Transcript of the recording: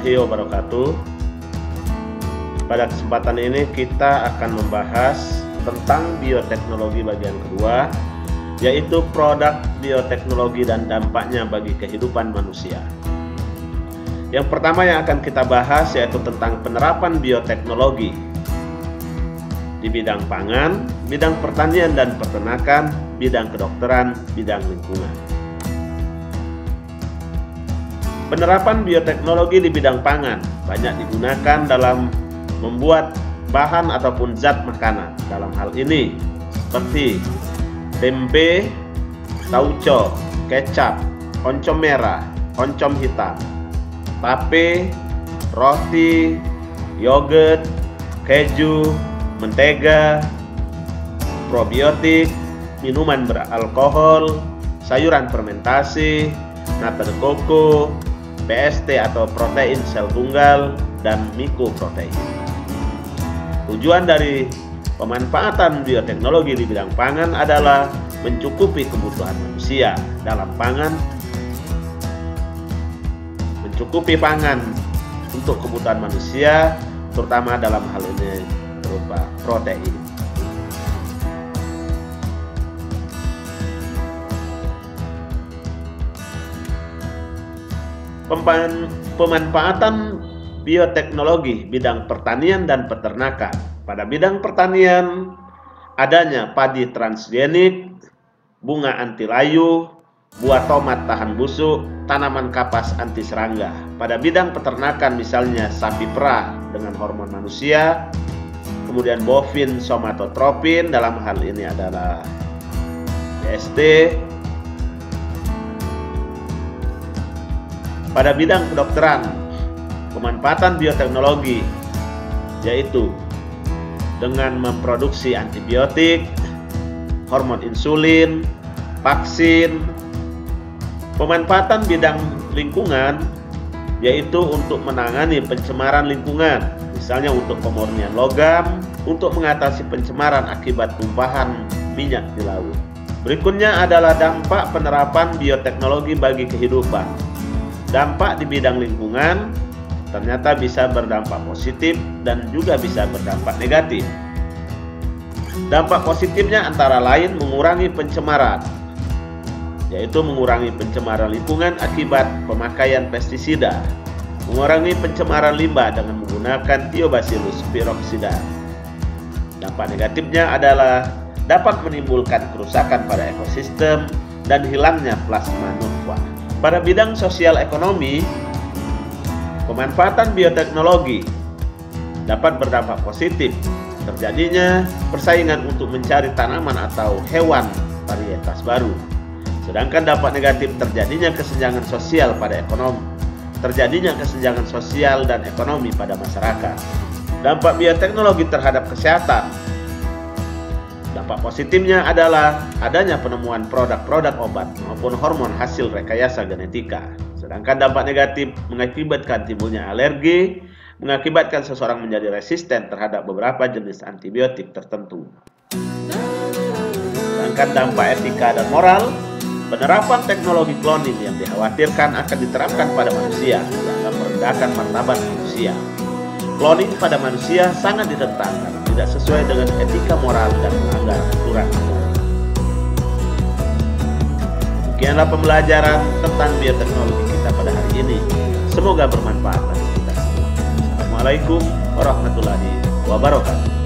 warahmatullahi wabarakatuh. Pada kesempatan ini kita akan membahas tentang bioteknologi bagian kedua, yaitu produk bioteknologi dan dampaknya bagi kehidupan manusia. Yang pertama yang akan kita bahas yaitu tentang penerapan bioteknologi di bidang pangan, bidang pertanian dan peternakan, bidang kedokteran, bidang lingkungan. Penerapan bioteknologi di bidang pangan banyak digunakan dalam membuat bahan ataupun zat makanan. Dalam hal ini seperti tempe, tauco, kecap, oncom merah, oncom hitam, tape, roti, yogurt, keju, mentega, probiotik, minuman beralkohol, sayuran fermentasi, nata de coco, PST atau protein sel tunggal, dan mikoprotein. Tujuan dari pemanfaatan bioteknologi di bidang pangan adalah mencukupi kebutuhan manusia dalam pangan, mencukupi pangan untuk kebutuhan manusia, terutama dalam hal ini berupa protein. Pemanfaatan bioteknologi bidang pertanian dan peternakan. Pada bidang pertanian, adanya padi transgenik, bunga anti layu, buah tomat tahan busuk, tanaman kapas anti serangga. Pada bidang peternakan misalnya sapi perah dengan hormon manusia, kemudian bovin somatotropin, dalam hal ini adalah PST. Pada bidang kedokteran, pemanfaatan bioteknologi yaitu dengan memproduksi antibiotik, hormon insulin, vaksin. Pemanfaatan bidang lingkungan yaitu untuk menangani pencemaran lingkungan, misalnya untuk pemurnian logam, untuk mengatasi pencemaran akibat tumpahan minyak di laut. Berikutnya adalah dampak penerapan bioteknologi bagi kehidupan. Dampak di bidang lingkungan ternyata bisa berdampak positif dan juga bisa berdampak negatif. Dampak positifnya antara lain mengurangi pencemaran, yaitu mengurangi pencemaran lingkungan akibat pemakaian pestisida, mengurangi pencemaran limbah dengan menggunakan Thiobacillus pyroxida. Dampak negatifnya adalah dapat menimbulkan kerusakan pada ekosistem dan hilangnya plasma nutfah. Pada bidang sosial ekonomi, pemanfaatan bioteknologi dapat berdampak positif. Terjadinya persaingan untuk mencari tanaman atau hewan varietas baru. Sedangkan dampak negatif terjadinya kesenjangan sosial pada ekonomi. Terjadinya kesenjangan sosial dan ekonomi pada masyarakat. Dampak bioteknologi terhadap kesehatan. Dampak positifnya adalah adanya penemuan produk-produk obat maupun hormon hasil rekayasa genetika. Sedangkan dampak negatif mengakibatkan timbulnya alergi, mengakibatkan seseorang menjadi resisten terhadap beberapa jenis antibiotik tertentu. Sedangkan dampak etika dan moral, penerapan teknologi cloning yang dikhawatirkan akan diterapkan pada manusia dianggap merendahkan martabat manusia. Cloning pada manusia sangat ditentang karena tidak sesuai dengan etika moral dan melanggar aturan. Demikianlah pembelajaran tentang bioteknologi kita pada hari ini. Semoga bermanfaat bagi kita semua. Assalamualaikum warahmatullahi wabarakatuh.